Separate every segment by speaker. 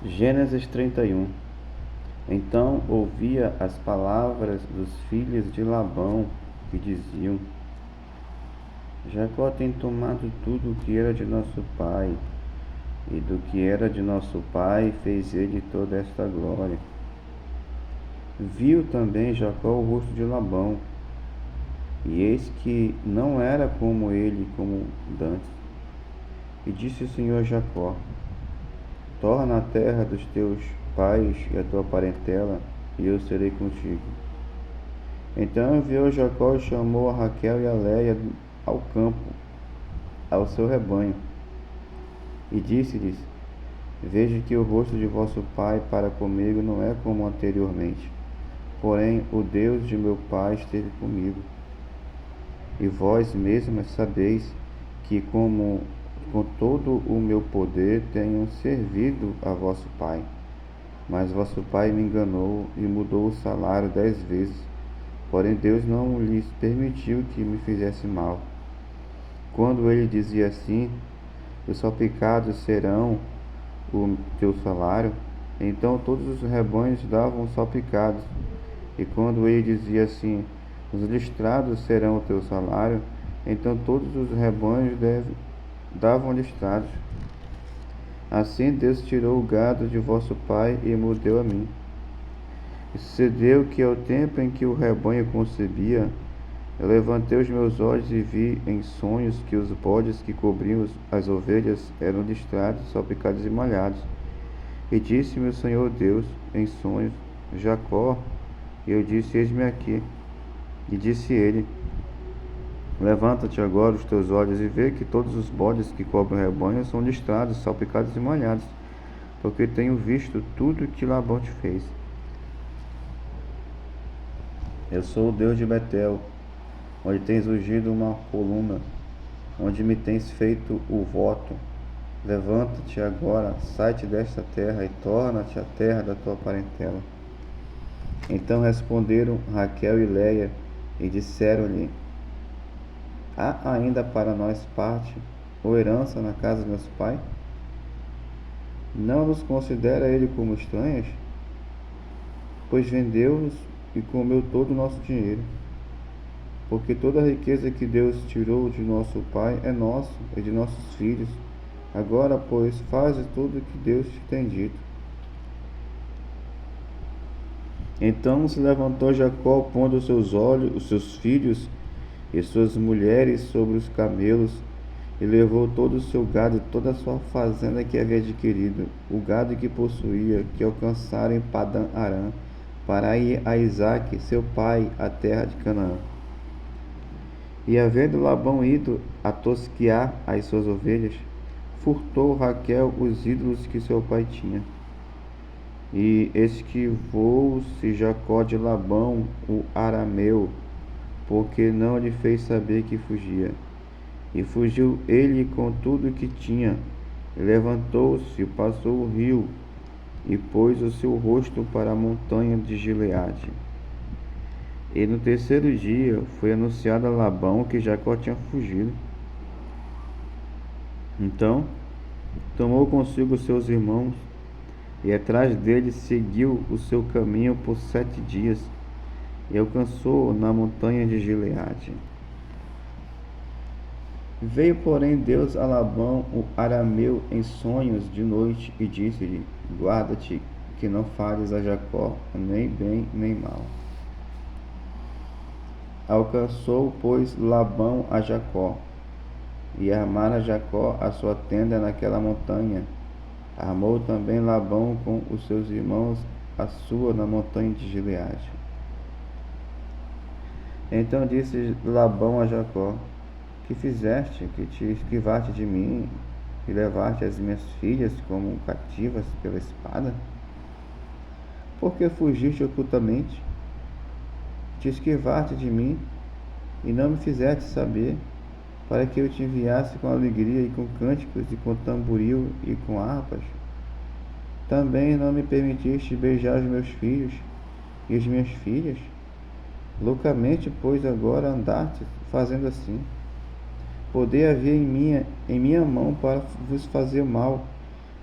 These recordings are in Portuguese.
Speaker 1: Gênesis 31. Então ouvia as palavras dos filhos de Labão, que diziam: Jacó tem tomado tudo o que era de nosso pai, e do que era de nosso pai fez ele toda esta glória. Viu também Jacó o rosto de Labão, e eis que não era como ele, como dantes. E disse o Senhor a Jacó: Torna a terra dos teus pais e a tua parentela, e eu serei contigo. Então enviou Jacó e chamou a Raquel e a Léia ao campo, ao seu rebanho, e disse-lhes: Vejo que o rosto de vosso pai para comigo não é como anteriormente, porém o Deus de meu pai esteve comigo. E vós mesmas sabeis que com todo o meu poder tenho servido a vosso pai. Mas vosso pai me enganou e mudou o salário 10 vezes. Porém Deus não lhes permitiu que me fizesse mal. Quando ele dizia assim: os salpicados serão o teu salário, então todos os rebanhos davam salpicados. E quando ele dizia assim: os listrados serão o teu salário, então todos os rebanhos davam listrados. Assim Deus tirou o gado de vosso pai e me deu a mim. E sucedeu que ao tempo em que o rebanho concebia, eu levantei os meus olhos e vi em sonhos que os bodes que cobriam as ovelhas eram listrados, salpicados e molhados. E disse-me o Senhor Deus em sonhos: Jacó. E eu disse: eis-me aqui. E disse ele: levanta-te agora os teus olhos e vê que todos os bodes que cobrem o rebanho são listrados, salpicados e molhados, porque tenho visto tudo que Labão te fez. Eu sou o Deus de Betel, onde tens ungido uma coluna, onde me tens feito o voto. Levanta-te agora, sai-te desta terra e torna-te à terra da tua parentela. Então responderam Raquel e Léia e disseram-lhe: há ainda para nós parte ou herança na casa de nosso pai? Não nos considera ele como estranhos? Pois vendeu-nos e comeu todo o nosso dinheiro. Porque toda a riqueza que Deus tirou de nosso pai é nossa e de nossos filhos. Agora, pois, faze tudo o que Deus te tem dito. Então se levantou Jacó, pondo os seus filhos e suas mulheres sobre os camelos, e levou todo o seu gado e toda a sua fazenda que havia adquirido, o gado que possuía, que alcançaram em Padã Arã, para ir a Isaque, seu pai, à terra de Canaã. E havendo Labão ido a tosquear as suas ovelhas, furtou Raquel os ídolos que seu pai tinha. E esquivou-se Jacó de Labão, o arameu, porque não lhe fez saber que fugia. E fugiu ele com tudo o que tinha, e levantou-se, passou o rio, e pôs o seu rosto para a montanha de Gileade. E no terceiro dia foi anunciado a Labão que Jacó tinha fugido. Então tomou consigo seus irmãos, e atrás dele seguiu o seu caminho por 7 dias, e alcançou na montanha de Gileade. Veio, porém, Deus a Labão, o arameu, em sonhos de noite, e disse-lhe: guarda-te, que não fales a Jacó, nem bem nem mal. Alcançou, pois, Labão a Jacó, e armara Jacó a sua tenda naquela montanha. Armou também Labão com os seus irmãos a sua na montanha de Gileade. Então disse Labão a Jacó: que fizeste, que te esquivaste de mim, e levaste as minhas filhas como cativas pela espada? Por que fugiste ocultamente? Te esquivaste de mim, e não me fizeste saber, para que eu te enviasse com alegria e com cânticos, e com tamboril e com harpas? Também não me permitiste beijar os meus filhos e as minhas filhas? Loucamente, pois, agora andaste fazendo assim. Poder havia em minha mão para vos fazer mal,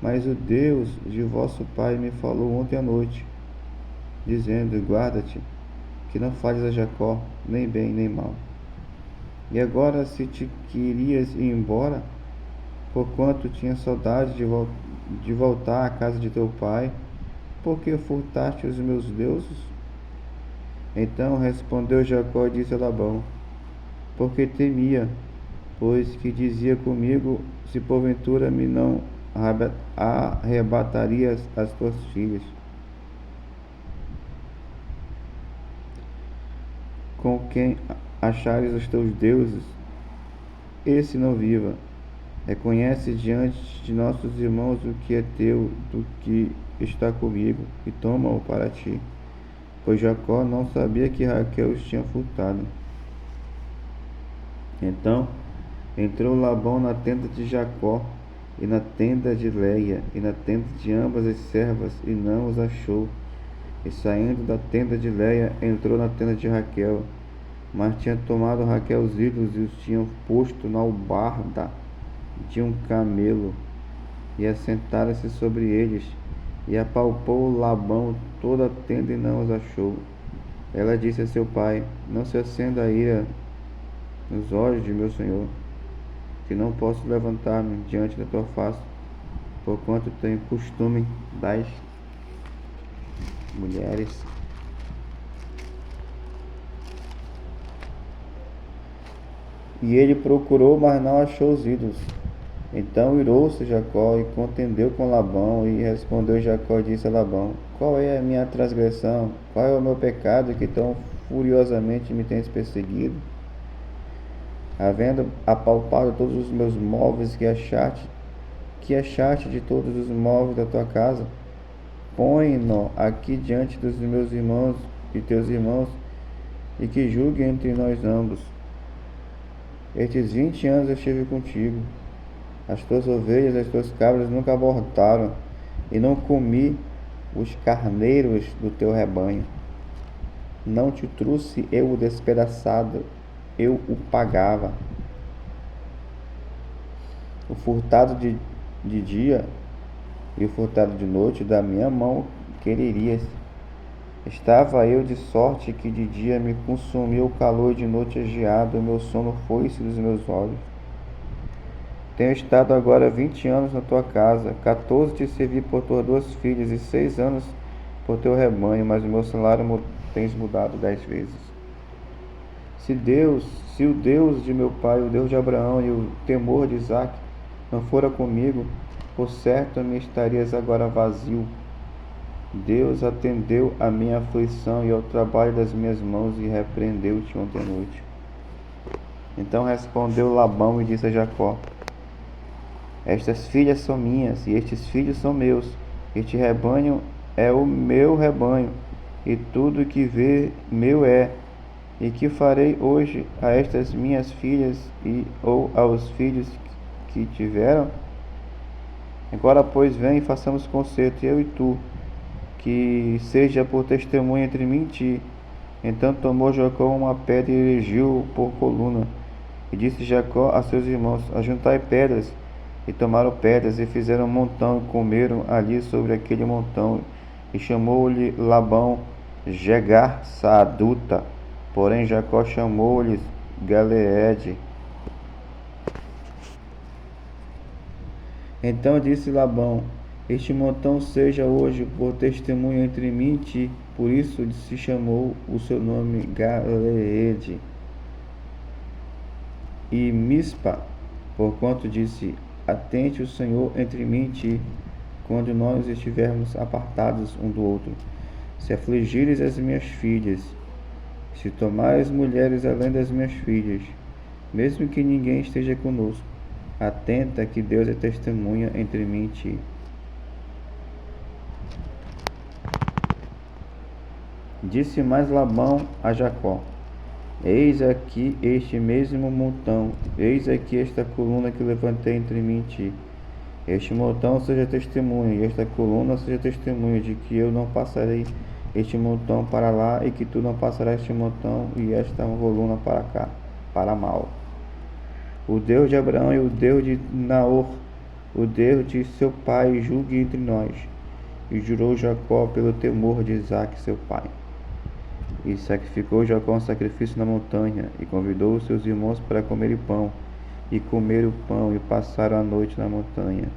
Speaker 1: Mas o Deus de vosso pai me falou ontem à noite, dizendo: guarda-te, que não fales a Jacó nem bem nem mal. E agora, se te querias ir embora, porquanto tinha saudade de voltar à casa de teu pai, por que furtaste os meus deuses? Então respondeu Jacó e disse a Labão: porque temia, pois que dizia comigo: se porventura me não arrebatarias as tuas filhas, com quem achares os teus deuses, esse não viva. Reconhece diante de nossos irmãos o que é teu, do que está comigo, e toma-o para ti. Pois Jacó não sabia que Raquel os tinha furtado. Então entrou Labão na tenda de Jacó, e na tenda de Leia, e na tenda de ambas as servas, e não os achou. E saindo da tenda de Leia, entrou na tenda de Raquel, mas tinha tomado Raquel os ídolos e os tinham posto na albarda de um camelo, e assentaram-se sobre eles. E apalpou Labão toda a tenda e não os achou. Ela disse a seu pai: não se acenda a ira nos olhos de meu senhor, que não posso levantar-me diante da tua face, porquanto tenho costume das mulheres. E ele procurou, mas não achou os ídolos. Então irou-se Jacó e contendeu com Labão, e respondeu Jacó e disse a Labão: qual é a minha transgressão? Qual é o meu pecado que tão furiosamente me tens perseguido? Havendo apalpado todos os meus móveis que achaste de todos os móveis da tua casa, põe-no aqui diante dos meus irmãos e teus irmãos, e que julguem entre nós ambos. Estes 20 anos eu estive contigo. As tuas ovelhas e as tuas cabras nunca abortaram, e não comi os carneiros do teu rebanho. Não te trouxe eu o despedaçado, eu o pagava. O furtado de dia e o furtado de noite da minha mão quererias. Estava eu de sorte que de dia me consumiu o calor e de noite a geada, o meu sono foi-se dos meus olhos. Tenho estado agora 20 anos na tua casa, 14 te servi por tuas 2 filhas e 6 anos por teu rebanho, mas o meu salário tens mudado 10 vezes. Se o Deus de meu pai, o Deus de Abraão e o temor de Isaque não fora comigo, por certo me estarias agora vazio. Deus atendeu à minha aflição e ao trabalho das minhas mãos e repreendeu-te ontem à noite. Então respondeu Labão e disse a Jacó: estas filhas são minhas, e estes filhos são meus. Este rebanho é o meu rebanho, e tudo que vê meu é. E que farei hoje a estas minhas filhas ou aos filhos que tiveram? Agora, pois, vem e façamos concerto, eu e tu, que seja por testemunha entre mim e ti. Então tomou Jacó uma pedra e erigiu por coluna. E disse Jacó a seus irmãos: ajuntai pedras. E tomaram pedras e fizeram um montão e comeram ali sobre aquele montão. E chamou-lhe Labão Jegar-Saaduta, porém Jacó chamou-lhes Galeede. Então disse Labão: este montão seja hoje por testemunho entre mim e ti. Por isso se chamou o seu nome Galeede. E Mispa, porquanto disse: atente o Senhor entre mim e ti, quando nós estivermos apartados um do outro. Se afligires as minhas filhas, se tomares mulheres além das minhas filhas, mesmo que ninguém esteja conosco, atenta que Deus é testemunha entre mim e ti. Disse mais Labão a Jacó: eis aqui este mesmo montão, eis aqui esta coluna que levantei entre mim e ti. Este montão seja testemunha, e esta coluna seja testemunha de que eu não passarei este montão para lá, e que tu não passarás este montão e esta coluna para cá, para mal. O Deus de Abraão e o Deus de Naor o Deus de seu pai julgue entre nós. E jurou Jacó pelo temor de Isaque seu pai. E sacrificou Jacó um sacrifício na montanha, e convidou os seus irmãos para comerem pão. E comeram pão, e passaram a noite na montanha.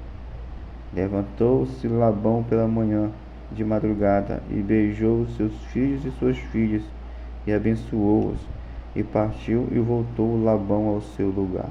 Speaker 1: Levantou-se Labão pela manhã, de madrugada, e beijou seus filhos e suas filhas, e abençoou-os. E partiu e voltou Labão ao seu lugar.